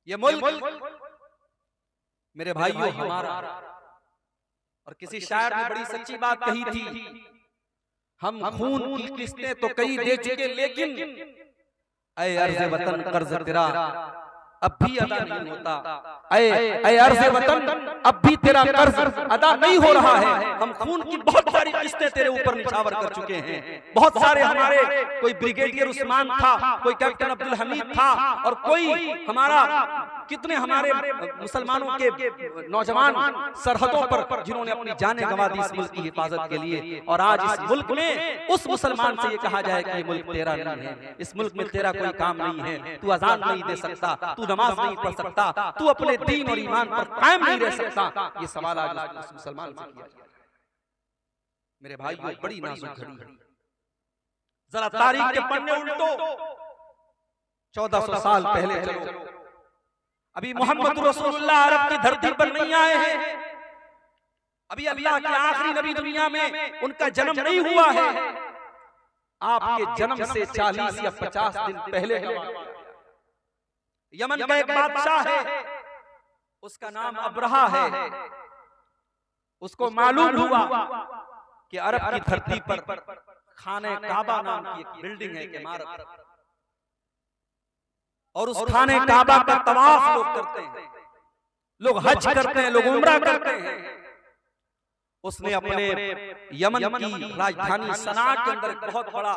ये मुल्क मेरे भाइयों हमारा। और किसी शायर ने बड़ी सच्ची बात कही थी, हम खून की किस्तें तो कई दे चुके, लेकिन ऐ अर्ज़ वतन कर्ज तेरा अब भी अदा नहीं होता। ऐ अर्ज़ वतन अब भी तेरा कर्ज अदा नहीं हो रहा है। हम खून की बहुत सारी किस्तें तेरे ऊपर निछावर कर चुके हैं। बहुत सारे हमारे, कोई ब्रिगेडियर उस्मान था, कोई कैप्टन अब्दुल हमीद था, और कोई हमारा, कितने हमारे मुसलमानों के नौजवान सरहदों पर जिन्होंने अपनी जानें गंवा दी इस मुल्क की हिफाजत के लिए। और आज इस मुल्क में उस मुसलमान से ये कहा जाए कि ये मुल्क तेरा नहीं है, इस मुल्क में तेरा कोई काम नहीं है, तू अजान नहीं दे सकता, तू नमाज नहीं पढ़ सकता, तू अपने दीन और ईमान पर कायम नहीं रह सकता। ये सवाल आज उस मुसलमान से किया जाए। मेरे भाइयों, बड़ी नाजुक घड़ी है। जरा तारीख के पन्ने उल्टो, 1400 साल पहले चलो। अभी मोहम्मद रसूलुल्लाह अरब की धरती पर नहीं आए हैं। अभी अल्लाह के आखिरी नबी दुनिया में उनका जन्म नहीं हुआ है। आपके जन्म से 40 या 50 दिन पहले यमन का एक बादशाह है, उसका नाम अब्रहा है। उसको मालूम हुआ कि अरब की धरती पर खाने काबा नाम की एक बिल्डिंग है, एक इमारत, और उस खाने काबा का तवाफ लोग करते हैं, लोग हज करते हैं, लोग उम्रा करते हैं। उसने अपने यमन की राजधानी सना के अंदर एक बहुत बड़ा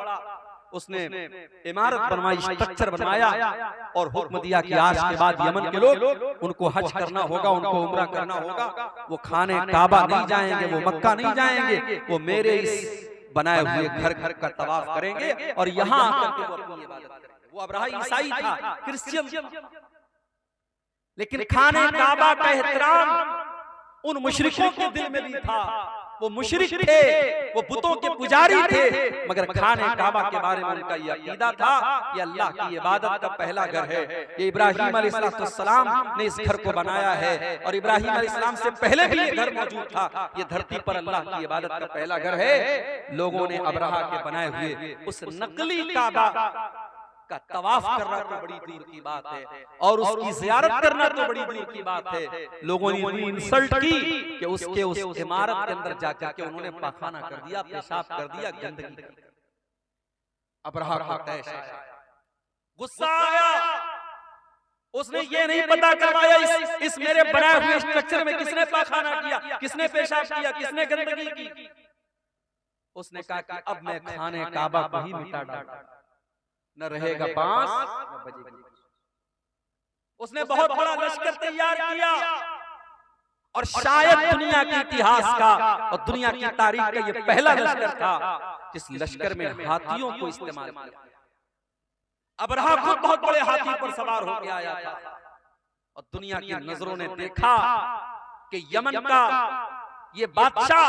उसने इमारत बनवाई, स्ट्रक्चर बनवाया, और हुक्म दिया कि आज के बाद यमन के लोग, उनको हज करना होगा, उनको उम्रा करना होगा, वो खाने काबा नहीं जाएंगे, वो मक्का नहीं जाएंगे, वो मेरे इस बनाए हुए घर का तवाफ करेंगे और यहाँ आकर के वो अपनी इबादत करेंगे। वो अब्राहा ईसाई था, क्रिश्चियन, लेकिन खाने काबा का एहतराम उन मुशरिकों के दिल में भी था। वो मुशरिक थे, वो बुतों के पुजारी थे, मगर खाने काबा के बारे में उनका ये अकीदा था कि अल्लाह की इबादत का पहला घर है। ये इब्राहीम अलैहिस्सलाम ने इस घर को बनाया है, और इब्राहीम अलैहिस्सलाम से पहले भी ये घर मौजूद था। ये धरती पर अल्लाह की इबादत का पहला घर है। लोगों ने अब्रहा के बनाए हुए उस नकली काबा का तवाफ करना तो बड़ी दूर की बात है, और उसकी ज़ियारत करना तो बड़ी दूर की बात है। लोगों ने इतनी इंसल्ट की कि उसके उस इमारत के अंदर जाकर के उन्होंने पाखाना कर दिया, पेशाब कर दिया, गंदगी कर दी। अब्रहा को तैश आया, गुस्सा आया। उसने ये नहीं पता करवाया इस मेरे बनाए हुए स्ट्रक्चर में किसने पाखाना किया, किसने पेशाब किया, किसने गंदगी की। उसने कहा कि अब मैं खाने काबा को ही मिटा डालूंगा, न रहेगा बांस न बजेगी। उसने बहुत बड़ा लश्कर तैयार किया, और शायद दुनिया के इतिहास का और दुनिया की तारीख का ये पहला लश्कर था जिस लश्कर में हाथियों को इस्तेमाल किया। अब्रहा खुद बहुत बड़े हाथी पर सवार होकर आया था, और दुनिया की नजरों ने देखा कि यमन का ये बादशाह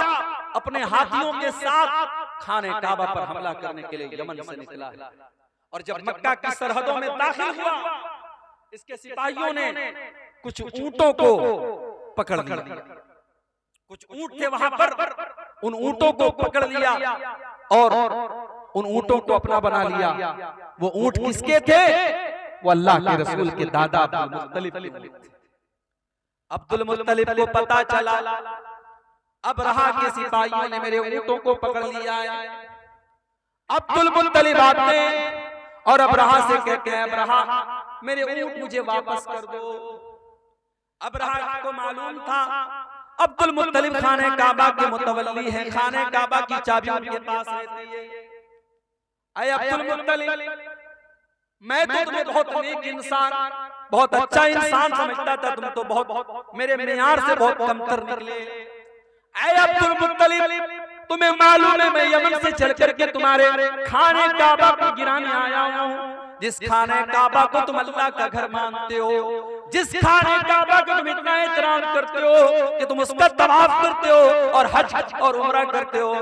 अपने हाथियों के साथ खाने काबा पर हमला करने के लिए यमन से निकला है। और जब मक्का की सरहदों में दाखिल हुआ, इसके सिपाहियों ने कुछ ऊंटों को पकड़ लिया। कुछ ऊंट थे वहां पर, उन ऊंटों को पकड़ लिया और उन ऊंटों को अपना बना लिया। वो ऊंट किसके थे? वो अल्लाह के रसूल के दादा अब्दुल मुत्तलिब थे। अब्दुल मुत्तलिब को पता चला अब्रहा के सिपाहियों ने मेरे ऊंटों को पकड़ लिया है। अब्दुल मुत्तलिब आते और अब्रहा से कहते हैं, अब्रहा मेरे ऊंट मुझे वापस कर दो। अब्रहा को मालूम था अब्दुल मुत्तलिब खाने काबा के मुतवल्ली हैं, खाने काबा की चाबी उनके पास रहती है। अय अब्दुल मुत्तलिब, मैं तो तुम्हें बहुत नेक इंसान, बहुत अच्छा इंसान समझता था, तुम तो बहुत मेरे मेयार से बहुत कमतर निकले। अय अब्दुल मुत्तलिब, तुम्हें मालूम है मैं यमन से चल करके तुम्हारे खाने काबा को गिराने आया हूँ। जिस खाने काबा को तुम अल्लाह का घर मानते हो, जिस खाने काबा को तुम इतना एहतराम करते हो कि तुम उसका तवाफ करते हो और हज और उम्रा करते हो,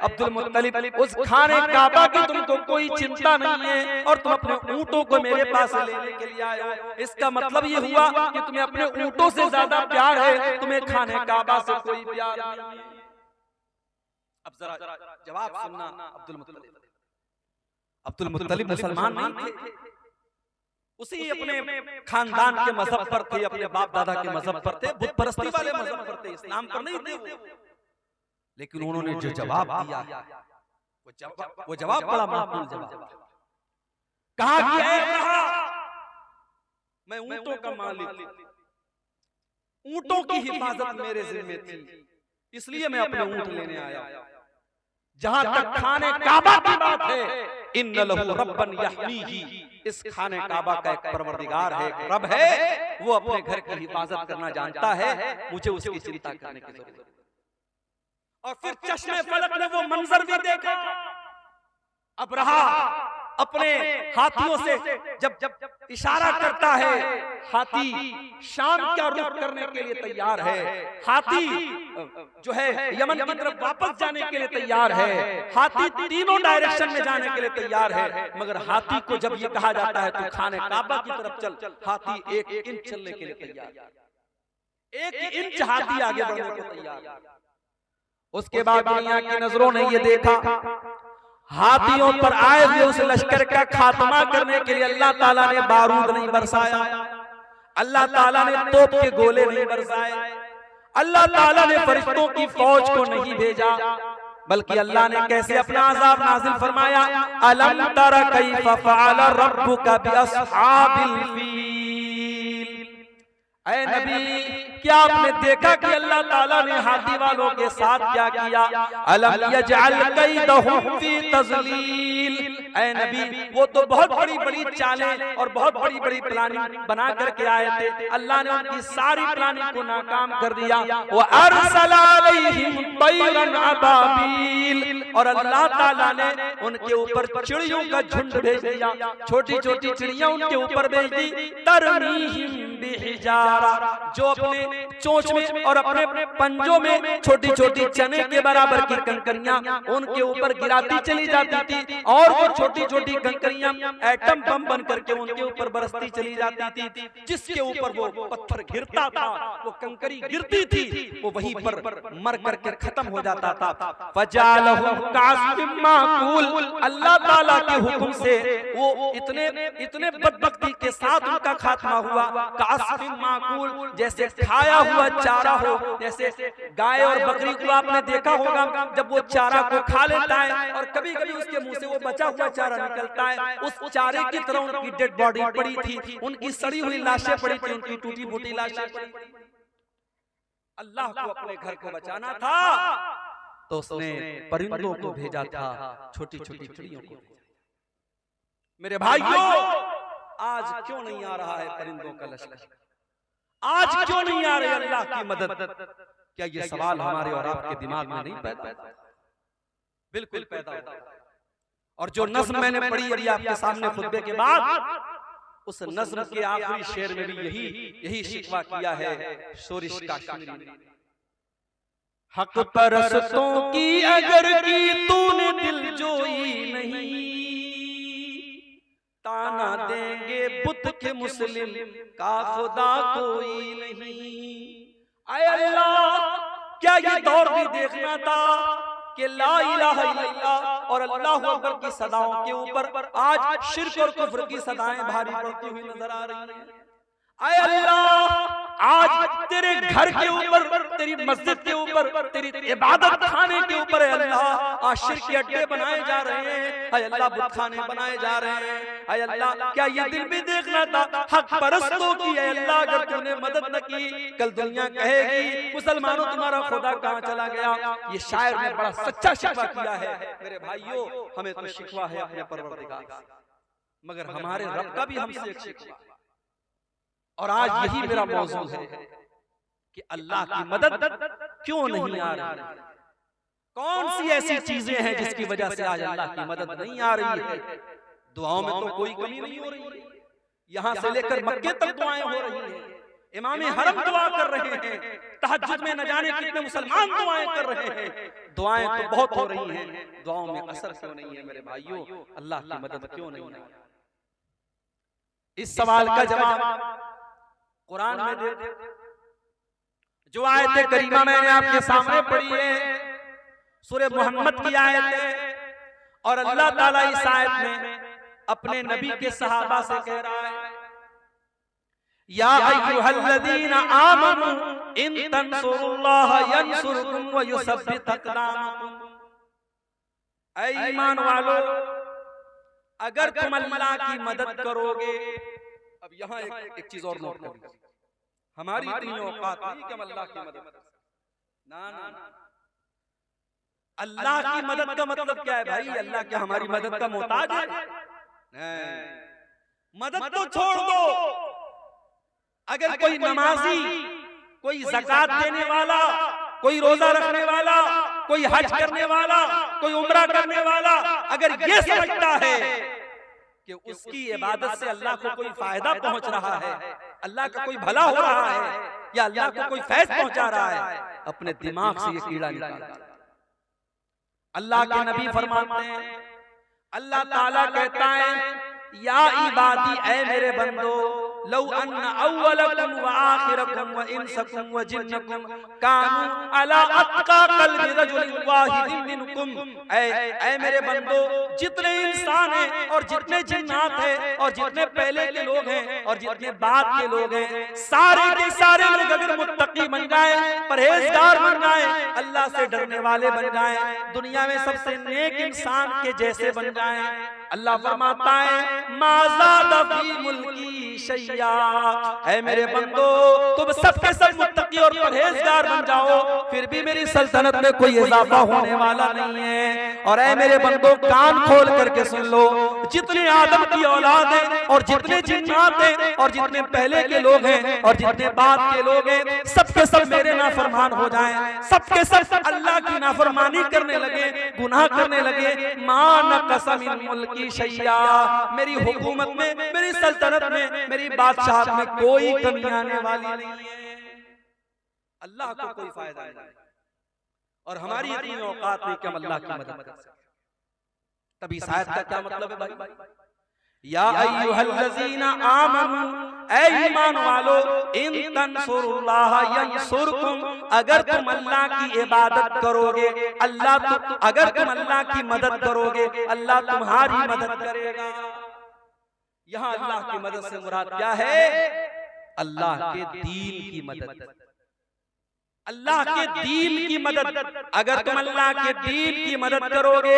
अब्दुल मुत्तलिब, उस खाने काबा की तुमको कोई चिंता नहीं है और तुम अपने ऊंटों को मेरे पास लेने के लिए आए हो। इसका मतलब ये हुआ कि तुम्हें अपने ऊंटों से ज्यादा प्यार है, तुम्हें खाने काबा से कोई प्यार नहीं। अब जरा जवाब सुनना अब्दुल मुत्तलिब। अब्दुल मुत्तलिब मुसलमान नहीं थे, उसी अपने खानदान के मजहब पर थे, अपने बाप दादा के मजहब पर थे, बुत परस्ती वाले मजहब पर थे, इस्लाम पर नहीं थे वो। लेकिन उन्होंने जो जवाब दिया वो जवाब बड़ा माकूल जवाब। कहा कि मैं ऊंटों का मालिक, ऊंटों की हिफाजत मेरे जिम्मे थी, इसलिए मैं अपने ऊंट लेने आया। जहां तक खाने काबा की बात है, इन्न लहू रब्बन यहमीही, इस खाने काबा का एक परवरदिगार है, एक रब है, वो अपने घर की हिफाजत करना जानता है, मुझे उसकी चिंता करने की जरूरत है। और फिर चश्मे फलक ने वो मंजर भी देखा। अब रहा अपने हाथियों से जब इशारा करता है, हाथी शाम का रुख करने के लिए तैयार है, हाथी जो है यमन की तरफ वापस जाने के लिए तैयार है, हाथी तीनों डायरेक्शन में जाने के लिए तैयार है। मगर हाथी को जब ये कहा जाता है तू खाने काबा की तरफ चल, हाथी 1 इंच चलने के लिए तैयार, 1 इंच हाथी आगे बढ़ने को तैयार। उसके बाद दुनिया की नजरों ने ये देखा, हाथियों पर आए हुए उस लश्कर का खात्मा करने के लिए अल्लाह ताला ने बारूद नहीं बरसाया, अल्लाह ताला ने तोप के गोले नहीं बरसाए, अल्लाह ताला ने फरिश्तों की फौज को नहीं भेजा, बल्कि अल्लाह ने कैसे अपना अज़ाब नाज़िल फरमाया, अलम तरा कैफ़ फ़अल रब्बुका बिअस्हाबिल फील। ऐ नबी, क्या आपने देखा कि अल्लाह ताला ने हाथी वालों के साथ क्या किया? अलम यजअल कैदहुम फी तज़लील। ऐ नबी, वो तो बहुत बड़ी बड़ी चालें और बहुत बड़ी बड़ी प्लानिंग बना करके आए थे, अल्लाह ने उनकी सारी प्लानिंग को नाकाम कर दिया। व अरसल अलैहिम तैरन अबाबील, और अल्लाह ताला ने उनके ऊपर चिड़ियों का झुंड भेज दिया, छोटी छोटी चिड़ियां उनके ऊपर भेज दी। तरमीहिम बिहिजारा, जो अपने चोंच में और अपने पंजों में छोटी छोटी चने के बराबर की कंकरियां उनके ऊपर गिराती चली जाती थी, और वो छोटी छोटी कंकरियां एटम बम बन करके उनके ऊपर बरसती चली जाती थी। जिसके ऊपर वो पत्थर गिरता था, वो कंकरी गिरती थी, वो वहीं पर मर करके खत्म हो जाता था। फजालहु कासिम माकूल, अल्लाह ताला के हुक्म से वो इतने बदबख्ती के साथ उनका खात्मा हुआ। कासिम माकूल, जैसे खाया हुआ चारा हो, जैसे गाय और बकरी को आपने देखा होगा जब वो चारा को खा लेता है और कभी कभी उसके मुंह से वो बचा हुआ चारा निकलता है, उस चारे की तरह उनकी डेड बॉडी पड़ी थी, उनकी सड़ी हुई लाशें पड़ी थी, उनकी टूटी फूटी लाशें पड़ी थी। अल्लाह को अपने घर को बचाना था तो उसने परिंदों को भेजा था, छोटी छोटी चिड़ियों को। मेरे भाइयों, आज क्यों नहीं आ रहा है परिंदों का लश्कर? आज क्यों नहीं आ रही अल्लाह की मदद? क्या ये सवाल हमारे और आपके दिमाग में नहीं पैदा? बिल्कुल पैदा होता है। और जो नज़्म मैंने पढ़ी अभी आपके सामने खुतबे के बाद, उस नज़्म के आखिरी शेर में भी यही शिकवा किया है शोरिश काश्मीरी ने। हक परस्तों की अगर की तूने दिल जोई नहीं, ताना देंगे बुत के मुस्लिम का खुदा कोई नहीं। आए अल्लाह, क्या ये दौर भी देखना था कि ला इलाहा इल्लल्लाह और अल्लाहु अकबर की सदाओं के ऊपर आज शिर्क और कुफ्र की सदाएं भारी पड़ती हुई नजर आ रही हैं। आए अल्लाह, आज तेरे घर के ऊपर, तेरी मस्जिद के ऊपर, तेरी इबादत खाने के ऊपर अल्लाह आज शिर्क के अड्डे बनाए जा रहे हैं। आए अल्लाह, बुत खाने बनाए जा रहे हैं। आए अल्लाह, क्या ये दिल भी देखना था हक परस्तों की? आए अल्लाह, अगर तूने मदद न की, कल दुनिया कहेगी मुसलमानों तुम्हारा खुदा कहाँ चला गया? ये शायर ने बड़ा सच्चा शिकवा किया है। मेरे भाइयों, हमें तो शिकवा है अपने परवरदिगार से, मगर हमारे रब का भी हमसे एक शिकवा। और आज यही मेरा मौजू है कि अल्लाह की मदद क्यों नहीं आ रही? कौन सी ऐसी चीजें हैं जिसकी वजह से आज अल्लाह की मदद नहीं आ रही है? दुआओं में तो कोई कमी नहीं हो रही, यहां से लेकर मक्के तक दुआएं हो रही हैं, इमाम हरम दुआ कर रहे हैं, तहज्जुद में न जाने कितने मुसलमान दुआएं कर रहे हैं। दुआएं तो बहुत हो रही हैं, दुआओं में असर क्यों नहीं है? मेरे भाइयों, अल्लाह की मदद क्यों नहीं है? इस सवाल का जवाब कुरान में दे। जो आयत करीमा मैंने आपके सामने पढ़ी है, सूरह मोहम्मद की आयत है, और अल्लाह ताला इस आयत में अपने नबी के सहाबा से कह रहा है या अय्युहल्लज़ीना आमनू इन तंसुरुल्लाह यंसुरकुम व युसब्बित अक़दामकुम। ऐ ईमान वालो, अगर तुम अल्लाह की मदद करोगे। अब यहाँ एक चीज और नोट कर लीजिए, हमारी इतनी औकात नहीं कि हम अल्लाह की मदद करें। ना ना ना, अल्लाह की मदद का मतलब क्या है भाई? अल्लाह क्या हमारी मदद का मोहताज है? नहीं, मदद तो छोड़ दो। अगर कोई नमाजी, कोई ज़कात देने वाला, कोई रोजा रखने वाला, कोई हज करने वाला, कोई उम्रा करने वाला अगर ये समझता है कि उसकी इबादत से अल्लाह को कोई फायदा पहुंच रहा है, अल्लाह का कोई भला हो रहा है, या अल्लाह को कोई फैज पहुंचा रहा है, अपने दिमाग से ये कीड़ा निकाल। अल्लाह के नबी फरमाते हैं, अल्लाह ताला कहता है, या इबादी, ऐ मेरे बंदो, लौ अन्ना अव्वलकुम व आखिरकुम व इंसकुम व जिन्नकुम कानू अला अत्का कल्बि रजुलिन वाहिदिन मिनकुम। ऐ मेरे बंदो, जितने इंसान हैं और जितने जिन्नात हैं और जितने पहले के लोग हैं और जितने बाद के लोग हैं, सारे के सारे लोग अगर मुत्तकी बन जाए, परहेजगार बन जाए, अल्लाह से डरने वाले बन जाए, दुनिया में सबसे नेक इंसान के जैसे बन जाए, अल्लाह फरमाता है, माज़ादा फी मुल्की शैया। ऐ मेरे बंदो, तुम सबके सब मुत्तकी और परहेजगार बन जाओ, फिर भी मेरी सल्तनत में कोई इजाफा होने वाला नहीं है। और ऐ मेरे बंदो, कान खोल करके सुन लो, जितने आदम की औलाद है और जितने जिन्नात हैं और जितने पहले के लोग हैं और जितने बाद के लोग हैं, सबके सब मेरे नाफरमान हो जाएं, सबके सब अल्लाह की नाफरमानी करने लगे, गुनाह करने लगे, मान कसम मुल्की शैया, मेरी हुकूमत में, मेरी सल्तनत में, मेरी बादशाहत में कोई कमी आने वाली नहीं है। अल्लाह को कोई फायदा नहीं, और हमारी इतनी औकात नहीं कि हम अल्लाह की मदद कर सकें। तभी शायद का क्या मतलब है भाई? या अय्युहल्लज़ीना आमनू, ऐ ईमान वालो, इन तंसुरुल्लाह यंसुरकुम, अगर तुम अल्लाह की इबादत करोगे, अगर तुम अल्लाह की मदद करोगे, अल्लाह तुम्हारी मदद करेगा। यहाँ अल्लाह की मदद से मुराद क्या है? अल्लाह के दीन की मदद, अल्लाह के दीन की मदद। अगर तुम अल्लाह के दीन की मदद करोगे,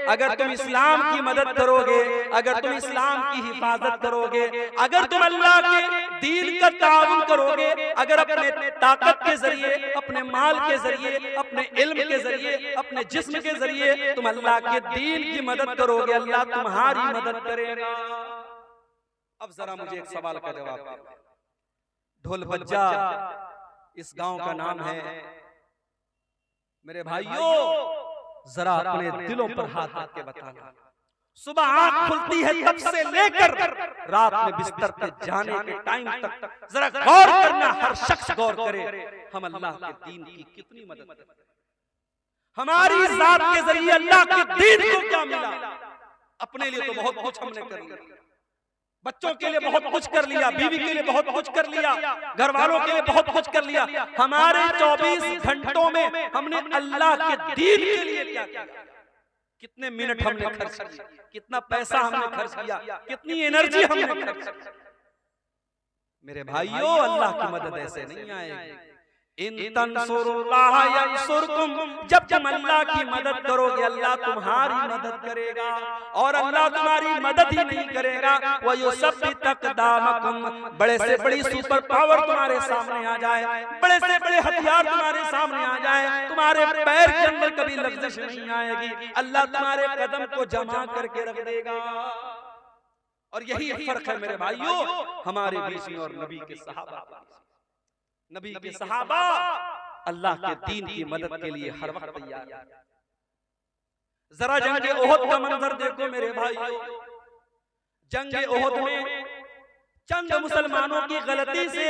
अगर तुम इस्लाम की मदद करोगे, अगर तुम इस्लाम की हिफाजत करोगे, अगर तुम अल्लाह के दीन का ताउन करोगे, अगर अपने ताकत के जरिए, अपने माल के जरिए, अपने इल्म के जरिए, अपने जिस्म के जरिए तुम अल्लाह के दीन की मदद करोगे, अल्लाह तुम्हारी मदद करेगा। अब जरा मुझे एक सवाल का जवाब दो। ढोलबज्जा इस गांव का नाम है। मेरे भाइयों, जरा अपने दिलों पर हाथ रख के बताना, सुबह आंख खुलती है तब से लेकर रात में बिस्तर पे जाने के टाइम तक जरा गौर करना, हर शख्स गौर करे, हम अल्लाह के दीन की कितनी मदद करते हैं। हमारी जात के जरिए अल्लाह के दीन को क्या मिला? अपने लिए तो बहुत कुछ हमने कर लिया, बच्चों के लिए बहुत कुछ कर लिया, बीवी के लिए बहुत कुछ कर लिया, घर वालों के लिए बहुत कुछ कर लिया। हमारे 24 घंटों में हमने अल्लाह के दीन के लिए क्या किया? कितने मिनट हमने खर्च किया, कितना पैसा हमने खर्च किया, कितनी एनर्जी हमने खर्च की। मेरे भाइयों, अल्लाह की मदद ऐसे नहीं आएगी। इन तंसुरुल्लाह यंसुरकुम, जब तुम अल्लाह की मदद करोगे, अल्लाह तुम्हारी मदद करेगा। और अल्लाह तुम्हारी मदद ही नहीं करेगा, वो युसब्बित अक़दामकुम, बड़े से बड़ी सुपर पावर तुम्हारे सामने आ जाए, बड़े से बड़े हथियार तुम्हारे सामने आ जाए, तुम्हारे पैर के अंदर कभी लग़ज़श नहीं आएगी, अल्लाह तुम्हारे कदम को जमा करके रख देगा। और यही फर्क है मेरे भाइयों हमारे बीच में और नबी के सहाबा। नबी के सहाबा अल्लाह के दीन की मदद के लिए हर वक्त तैयार है। जरा जंग ओहद का मंजर देखो मेरे भाइयों। जंग ओहद में चंद मुसलमानों की गलती से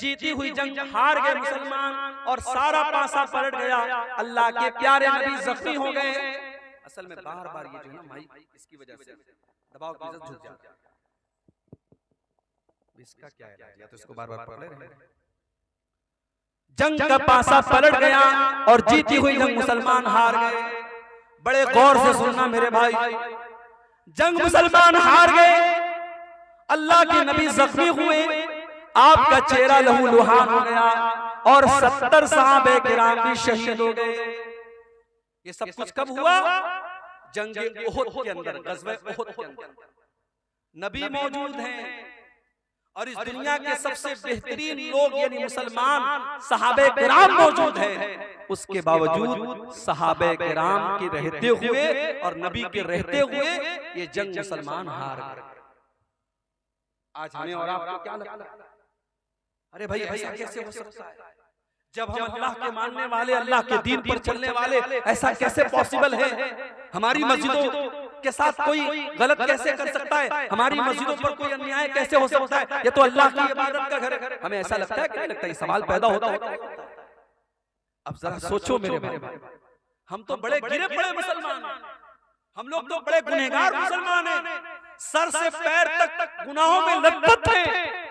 जीती हुई जंग हार गए मुसलमान और सारा पासा पलट गया। अल्लाह के प्यारे नबी जख्मी हो गए। असल में बार बार ये जो ना माइक इसकी वजह से दबाव की वजह से झुक जाता है। इसका क्या है या तो इसको बार बार पकड़े रहे। जंग का पासा पलट गया और जीती हुई जंग मुसलमान हार गए। बड़े गौर से सुनना मेरे भाई, जंग मुसलमान हार गए, अल्लाह के नबी जख्मी हुए, आपका चेहरा लहूलुहान हो गया और 70 सहाबे किराम भी शहीद हो गए। ये सब कुछ कब हुआ? जंगे उहुद के अंदर, गज़वे उहुद के अंदर नबी मौजूद हैं और इस दुनिया के सबसे बेहतरीन लोग यानी मुसलमान सहाबे किराम मौजूद हैं। उसके बावजूद सहाबे किराम के रहते हुए और नबी के रहते हुए ये जंग मुसलमान हार गए। आज हमें और आपको क्या लगता है? अरे भाई ऐसा कैसे हो सकता है? जब हम अल्लाह के मानने वाले, अल्लाह के दीन पर चलने वाले, ऐसा कैसे पॉसिबल है? हमारी मस्जिदों के साथ कोई गलत कैसे कर सकता है? हमारी मस्जिदों पर कोई अन्याय कैसे हो सकता है? ये तो अल्लाह की इबादत का घर है। हमें ऐसा लगता है कि नहीं लगता? ये सवाल पैदा होता है। अब जरा सोचो मेरे भाई, हम तो बड़े गिरे पड़े मुसलमान हैं, हम लोग तो बड़े गुनहगार मुसलमान हैं, सर से पैर तक गुनाहों में लथपथ हैं।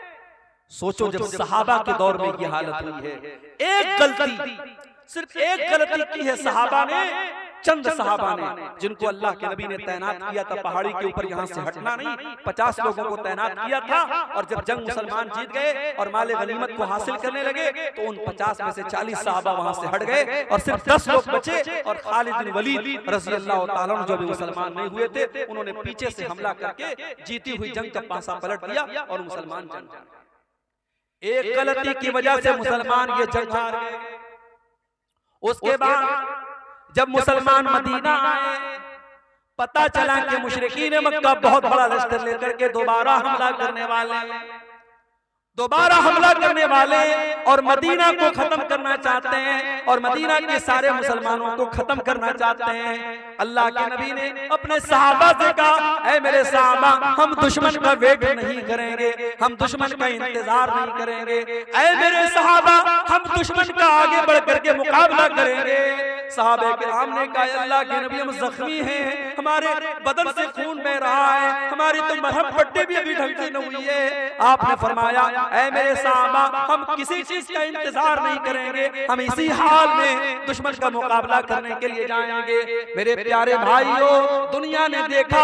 सोचो जब सहाबा के दौर में ये हालत हुई है, एक गलती, सिर्फ एक गलती की है सहाबा ने, चंद सहाबा ने, जिनको अल्लाह के नबी ने तैनात किया था पहाड़ी के ऊपर, यहाँ से हटना नहीं, 50 लोगों को तैनात किया था। और जब जंग मुसलमान जीत गए और माले गनीमत को हासिल करने लगे तो उन 50 में से 40 सहाबा वहां से हट गए और सिर्फ 10 लोग बचे। और खालिद बिन वलीद रज़ी अल्लाह ताला अन्हु जो भी मुसलमान नहीं हुए थे, उन्होंने पीछे से हमला करके जीती हुई जंग का पासा पलट दिया और मुसलमान जंग। एक गलती की वजह से मुसलमान ये जंग हार गए। उसके बाद जब मुसलमान मदीना आए, पता चला कि मुशरिकीन मक्का बहुत बड़ा लश्कर लेकर के दोबारा हमला करने वाले और मदीना को खत्म करना चाहते हैं और मदीना के सारे मुसलमानों को खत्म करना चाहते हैं। अल्लाह के नबी ने अपने सहाबा से कहा, ऐ मेरे सहाबा, हम दुश्मन का वेट नहीं करेंगे, हम दुश्मन का इंतजार नहीं करेंगे। ऐ मेरे सहाबा, हम दुश्मन का आगे बढ़ करके मुकाबला करेंगे। सहाबे किराम ने कहा, अल्लाह के नबी, हम जख्मी हैं, हमारे बदन से खून बह रहा है, हमारी तो मरहम पट्टी भी अभी ढंग से न हुई है। आपने फरमाया, ऐ मेरे सहाबा, हम किसी चीज का इंतजार नहीं करेंगे, हम इसी हाल में दुश्मन का मुकाबला करने के लिए जाएंगे। मेरे प्यारे भाइयों, दुनिया ने देखा,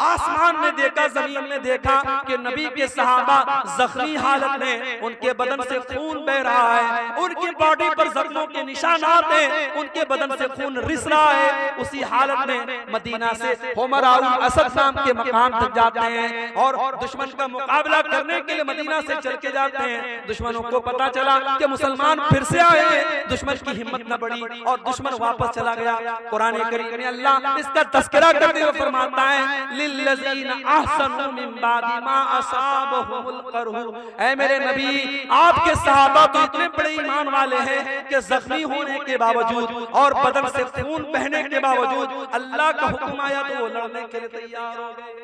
आसमान ने देखा, जमीन ने देखा कि नबी के सहाबा जख्मी हालत में, उनके बदन से खून बह रहा है, उनकी बॉडी पर जख्मों के निशानात हैं, उनके बदन से खून रिस रहा है। उसी हालत में मदीना से हुमराउल असद नाम के मकाम तक जाते हैं और दुश्मन का मुकाबला करने के लिए मदीना से चल के जाते हैं। दुश्मनों को पता चला कि मुसलमान फिर से आए, दुश्मन की हिम्मत न बढ़ी और दुश्मन वापस चला गया। कुरान करीम में अल्लाह इसका तस्करा करते हुए फरमाता है, लिल्लज़ीना अहसनु मिन बादि मा असाबहुमुल करहु। ऐ मेरे नबी, आपके सहाबा तो इतने बड़े ईमान वाले हैं कि जख्मी होने के बावजूद और बदन से खून बहने के बावजूद अल्लाह का हुक्म आया तो वो लड़ने के लिए तैयार हो गए।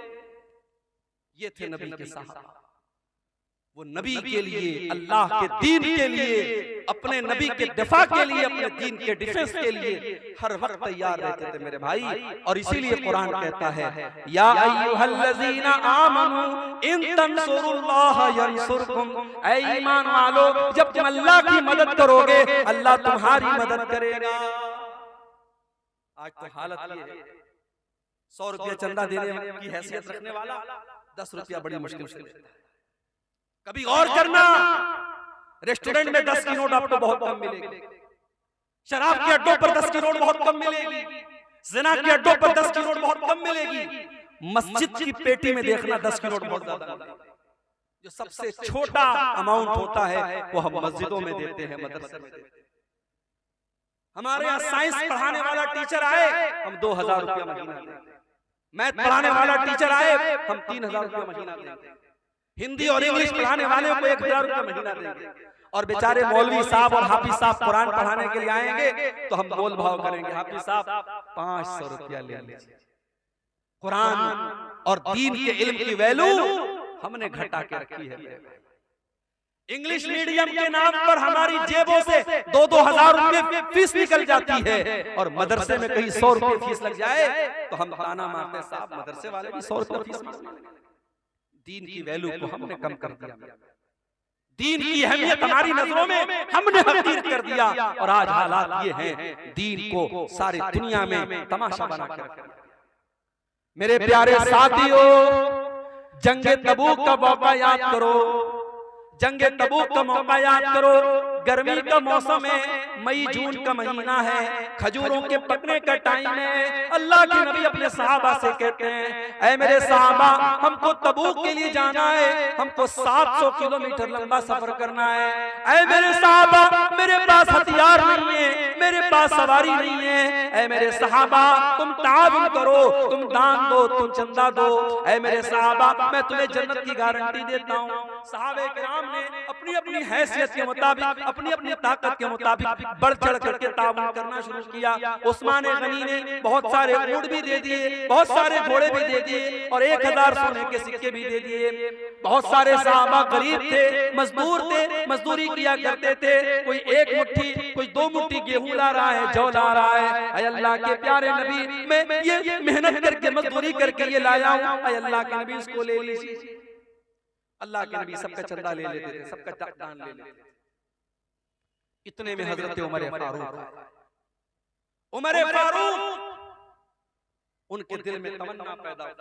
ये थे नबी के सहाबा। वो नबी के लिए, अल्लाह के दीन के लिए, अपने नबी के दिफा के लिए, अपने दीन के डिफेंस के लिए हर वक्त तैयार रहते थे मेरे भाई। और इसीलिए कुरान कहता है, या अय्युहल्लज़ीना आमनू इन तंसुरुल्लाह यंसुरकुम। ऐ ईमान वालो, जब तुम अल्लाह की मदद करोगे, अल्लाह तुम्हारी मदद करेगा। आज तो हालत ये है, 100 रुपया चंदा देने की हैसियत रखने वाला 10 रुपया बड़ी मुश्किल से देता है। कभी गौर करना, रेस्टोरेंट में 10 की नोट आपको बहुत कम मिलेगी, शराब के अड्डों पर 10 की नोट बहुत कम मिलेगी, ज़िना के अड्डों पर 10 की नोट बहुत कम मिलेगी। मस्जिद की पेटी में देखना 10 की नोट बहुत ज्यादा मिलेगी। जो सबसे छोटा अमाउंट होता है वो हम मस्जिदों में देते हैं, मदरसे में देते हैं। हमारे यहाँ साइंस पढ़ाने वाला टीचर आए, हम 2000 रुपया महीना देंगे। मैथ पढ़ाने वाला टीचर आए, हम 3000 रुपया महीना देंगे। हिंदी और इंग्लिश पढ़ाने वाले को 1000 रुपया महीना देंगे। और बेचारे मौलवी साहब और हाफिज साहब कुरान पढ़ाने के लिए आएंगे तो हम मोल भाव करेंगे, हाफिज साहब 500 रुपया ले लीजिए। कुरान और दीन के इल्म की वैल्यू हमने घटा के रखी है। इंग्लिश मीडियम के नाम पर हमारी जेबों से 2-2 हजार रुपए फीस निकल जाती है और मदरसे में कहीं 100 रुपए फीस लग जाए तो हम ताना मारते, साहब मदरसे वाले भी 100 रुपए फीस मांगते। दीन की वैल्यू को हमने कम कर दिया, दीन की अहमियत हमारी नजरों में हमने हकीर कर दिया। और आज हालात ये हैं, दीन को सारी दुनिया में तमाशा बना कर। मेरे प्यारे साथियों, जंगे तबूक का मौका याद करो, जंगे तबूक का मौका याद करो, गर्मी का मौसम है, मई जून का महीना है, खजूरों के पकने का टाइम है। अल्लाह के नबी अपने सहाबा से कहते हैं, ऐ मेरे सहाबा, हमको तबूक के लिए जाना है, हमको 700 किलोमीटर लंबा सफर करना है। ऐ मेरे सहाबा, मेरे पास हथियार नहीं है, मेरे पास सवारी नहीं है। ऐ मेरे सहाबा, तुम ताउन करो, तुम दान दो, तुम चंदा दो। ऐ मेरे सहाबा, मैं तुम्हें जन्नत की गारंटी देता हूँ। सहाबे किराम ने अपनी अपनी हैसियत के मुताबिक, अपनी अपनी ताकत के मुताबिक बढ़ चढ़ करके ताउन करना शुरू किया। उस्मान गनी ने बहुत सारे ऊंट भी दे दिए, बहुत सारे घोड़े भी दे दिए और 1000 सोने के सिक्के भी दे दिए। बहुत सारे सहाबा गरीब थे, मजदूर थे, मजदूरी किया करते थे। कोई 1 मुट्ठी, कोई 2 मुट्ठी गेहूं ला रहा है, जौ ला रहा है। ऐ अल्लाह के प्यारे नबी, मैं ये मेहनत करके मजदूरी करके ये लाया हूं, ऐ अल्लाह के नबी इसको ले लीजिए। अल्लाह के नबी सबका चंदा ले लेते थे, सबका दान ले लेते थे। इतने में हजरत उमर फारूक, उनके दिल में तमन्ना पैदा हुई,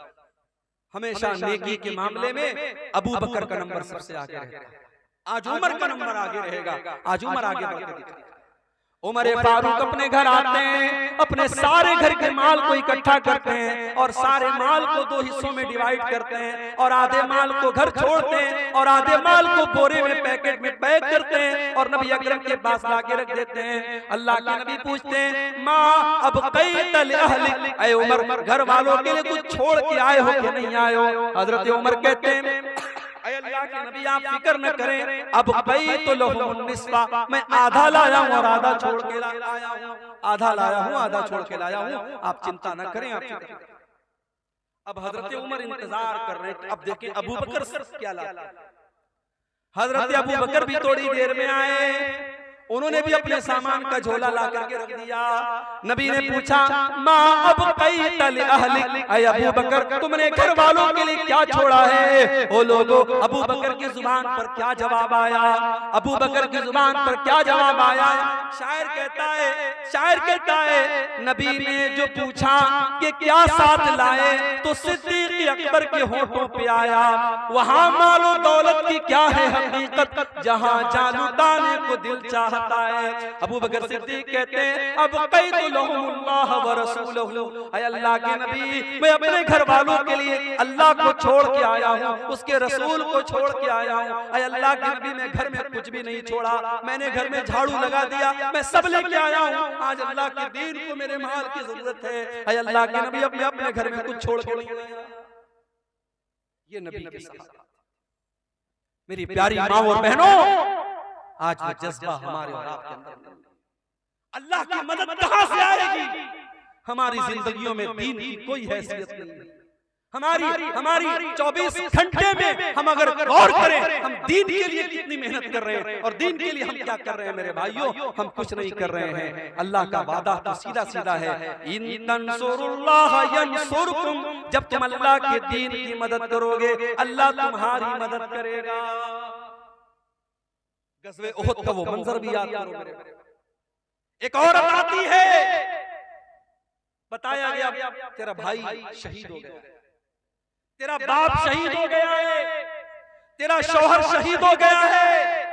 हमेशा नेकी के मामले में अबू बकर का नंबर सबसे आगे रहेगा। आज उमर का नंबर आगे रहेगा, आज उमर आगे बढ़कर दिखाएगा। उमर फारूक अपने घर आते हैं, अपने सारे घर के माल को इकट्ठा करते हैं और सारे माल को 2 हिस्सों में डिवाइड करते हैं और आधे माल को घर छोड़ते हैं और आधे माल को बोरे में पैकेट में पैक करते हैं और नबी अकरम के पास लाके रख देते हैं। अल्लाह के नबी पूछते हैं, माँ अब क़ैतल अहलिक, ऐ उमर घर वालों के लिए कुछ छोड़ के आए हो कि नहीं आए हो? हजरत उमर कहते हैं, अल्लाह के नबी आप फिक्र न करें, अब बैतुल निस्फा, मैं आधा लाया हूँ और आधा छोड़ के लाया हूँ, आधा लाया हूँ आधा छोड़ के लाया हूँ, आप चिंता न करें, आप फिक्र न करें। अब हजरत उमर इंतजार कर रहे हैं। अब देखिए अबू बकर क्या लाते हैं। हजरत अबू बकर भी थोड़ी देर में आए, उन्होंने भी अपने सामान का झोला ला करके रख दिया। नबी ने पूछा, माँ अब क़ैतल अहलिक, ऐ अबू बकर तुमने घर वालों के लिए क्या छोड़ा है? ओ लोगों, अबू बकर की जुबान पर क्या जवाब आया? अबू बकर की जुबान पर क्या जवाब आया? शायर कहता है नबी ने जो पूछा कि क्या साथ लाए, तो सिद्दीक़ अकबर के होठों पे आया, वहां मालो दौलत की क्या है हकीकत, जहां जानू दाने को दिल चाहता है। अबू बकर सिद्दीक कहते हैं, अब क़ैतुल्लाह व रसूलहू, ऐ अल्लाह के नबी मैं अपने घर वालों के लिए अल्लाह को छोड़ के आया हूँ, उसके रसूल को छोड़ के आया हूँ। ऐ अल्लाह के नबी मैं घर में कुछ भी नहीं छोड़ा, मैंने घर में झाड़ू लगा दिया, मैं सब लेके आया हूँ। आज अल्लाह के दीन को मेरे माल की जरूरत है। ऐ अल्लाह के नबी अपने घर में कुछ छोड़ के नहीं आया। ये नबी के साथ मेरी प्यारी माँ और बहनों, आज वो जज्बा हमारे और आपके अंदर नहीं। अल्लाह की मदद कहां से आएगी? हमारी जिंदगियों में दीन की कोई हैसियत नहीं। हमारी 24 घंटे में हम अगर गौर करें, हम दीन के लिए कितनी मेहनत कर रहे हैं और दीन के लिए हम क्या कर रहे हैं मेरे भाइयों, हम कुछ नहीं कर रहे हैं। अल्लाह का वादा तो सीधा सीधा है, इन तंसुरुल्लाह यंसुरकुम, जब तुम अल्लाह के दीन की मदद करोगे अल्लाह तुम्हारी मदद करेगा। गज़वे उहद का वो मंजर भी याद करो मेरे। एक औरत आती है, बताया गया तेरा भाई शहीद हो गया, तेरा बाप शहीद हो गया है, तेरा शौहर शहीद हो गया है।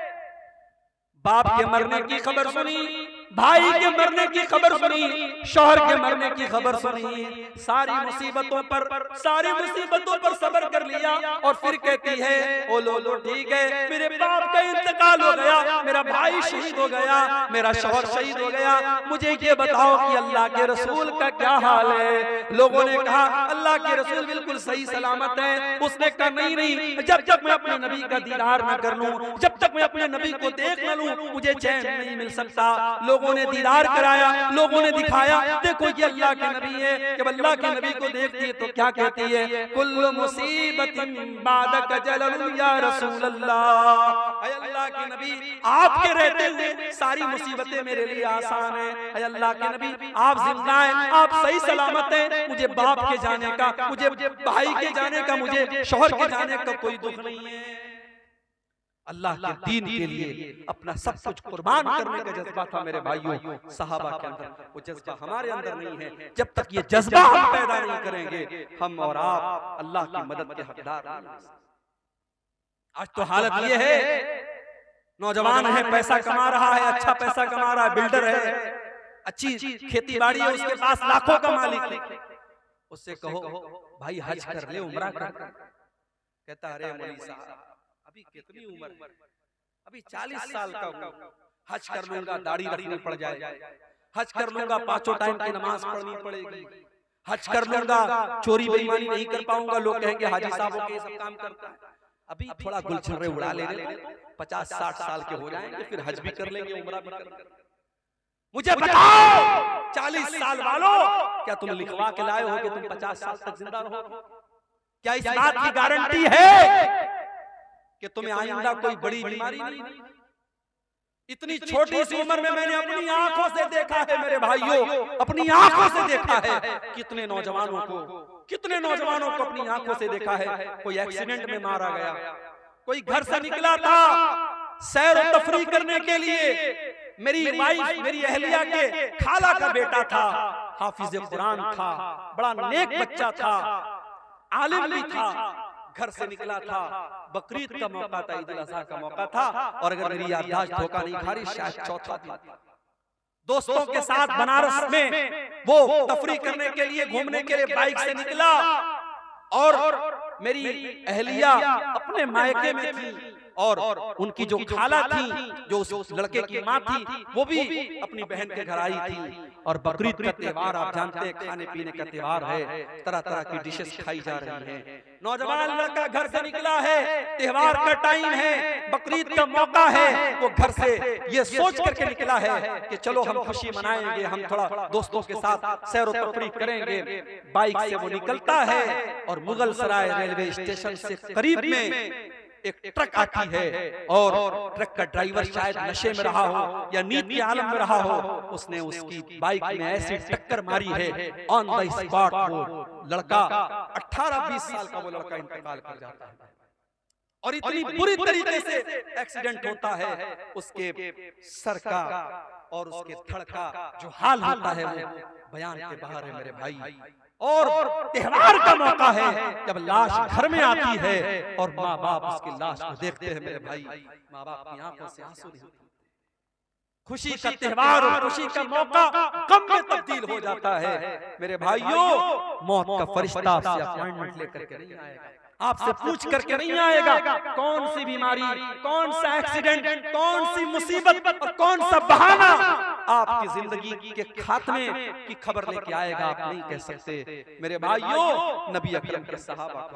बाप के मरने की खबर सुनी, भाई के मरने की खबर सुनी, शौहर के मरने की खबर सुनी, सारी मुसीबतों पर सब्र कर लिया और फिर कहती है, ओ लो ठीक है, मेरे बाप का इंतकाल हो गया, मेरा भाई शहीद हो गया, मेरा शौहर शहीद हो गया, मुझे ये बताओ कि अल्लाह के रसूल का क्या हाल है? लोगों ने कहा अल्लाह के रसूल बिल्कुल सही सलामत है। उसने कहा नहीं, जब तक मैं अपने नबी का दीदार न कर लूं, जब तक मैं अपने नबी को देख न लूं, मुझे चैन नहीं मिल सकता। लोगों ने दीदार कराया, लोगों ने दिखाया, देखो ये अल्लाह के नबी है। जब अल्लाह के नबी को देखती है तो क्या कहती है? कुल्लु मुसीबतिन बादक जलल या रसूल अल्लाह, ऐ अल्लाह के नबी आपके रहते हुए सारी मुसीबतें मेरे लिए आसान है। ऐ अल्लाह के नबी आप जिंदा हैं, आप सही सलामत हैं, मुझे बाप के जाने का, मुझे भाई के जाने का, मुझे शौहर के जाने का कोई दुख नहीं है। अल्लाह के दीन के लिए अपना सब कुछ कुर्बान करने का जज्बा था मेरे भाइयों, सहाबा के अंदर। वो जज्बा हमारे अंदर नहीं है। जब तक ये जज्बा हम पैदा नहीं करेंगे, हम और आप अल्लाह की मदद के हकदार नहीं। आज तो हालत ये है नौजवान है, पैसा कमा रहा है, अच्छा पैसा कमा रहा है, बिल्डर है, अच्छी खेती बाड़ी है, उसके पास लाखों का मालिक है। उससे कहो भाई हज कर ले, उम्रा कर। कहता अरे मौलवी साहब अभी कितनी उम्र, अभी 40 साल का हूं, हज कर लूंगा दाढ़ी रखनी पड़ जाए, हज कर लूंगा 5 टाइम की नमाज पढ़नी पड़ेगी, हज कर लूंगा चोरी बेईमानी नहीं कर पाऊंगा, लोग कहेंगे हाजी साहब के सब काम करता है। अभी थोड़ा गुलछर्रे उड़ा ले, 50-60 साल के हो जाएंगे, फिर हज भी कर लेंगे, उम्रा भी कर लेंगे। मुझे बताओ 40 साल वालों, क्या तुम लिखवा के लाए हो कि तुम 50 साल तक जिंदा रहोगे? क्या इस बात की गारंटी है कि तुम्हें आइंदा कोई बड़ी बीमारी नहीं? इतनी छोटी सी उम्र में मैंने अपनी आंखों से देखा है मेरे भाइयों, अपनी आंखों से देखा है कितने नौजवानों को अपनी आंखों से देखा है। कोई एक्सीडेंट में मारा गया, कोई घर से निकला था सैर और तफरीह करने के लिए, मेरी वाइफ मेरी अहलिया के खाला का बेटा था, हाफिज कुरान था, बड़ा नेक बच्चा था, आलिम भी था, घर से निकला था, बकरीद का मौका था, ईद उल अज़हा का मौका था, और अगर मेरी याददाश्त धोखा नहीं खा रही शायद चौथा दिन, दोस्तों के साथ बनारस में वो तफरीह करने के लिए, घूमने के लिए बाइक से निकला, और मेरी अहलिया अपने मायके में थी, और उनकी जो खाला थी, जो उस लड़के की माँ थी, वो भी अपनी बहन के घर आई थी। और बकरीद का त्योहार आप जानते हैं, खाने पीने का त्योहार है, तरह तरह की डिशेस खाई जा रही हैं। नौजवान लड़का घर से निकला है, त्योहार का टाइम है, बकरीद का मौका है, वो घर से ये सोच करके निकला है कि चलो हम खुशी मनाएंगे, हम थोड़ा दोस्तों के साथ सैर और तफरीह करेंगे। बाइक से वो निकलता है और मुगल सराय रेलवे स्टेशन से करीब में एक ट्रक आती है, और ट्रक का ड्राइवर शायद नशे में रहा हो या नींद के आलम में रहा हो, उसने उसकी बाइक में ऐसी टक्कर मारी है, ऑन द स्पॉट वो लड़का 18-20 साल का वो लड़का इंतकाल कर जाता है। और इतनी बुरी तरीके से एक्सीडेंट होता है, उसके सर का और उसके धड़ का जो हाल होता है वो बयान के बाहर है मेरे भाई। और त्योहार का मौका है जब लाश घर में आती है और माँ बाप उसकी लाश को देखते हैं मेरे भाई, माँ बाप की आंखों से आंसू नहीं होते। खुशी का त्योहार और खुशी का मौका गम में तब्दील हो जाता है मेरे भाइयों। मौत का फरिश्ता आपसे अपॉइंटमेंट लेकर के नहीं आएगा, आपसे पूछ करके नहीं आएगा कौन सी बीमारी, कौन सा एक्सीडेंट, कौन सी मुसीबत और कौन सा बहाना आपकी जिंदगी के खात्मे की खबर लेके आएगा, आप नहीं कह सकते मेरे भाइयों। नबी अकरम के सहाबा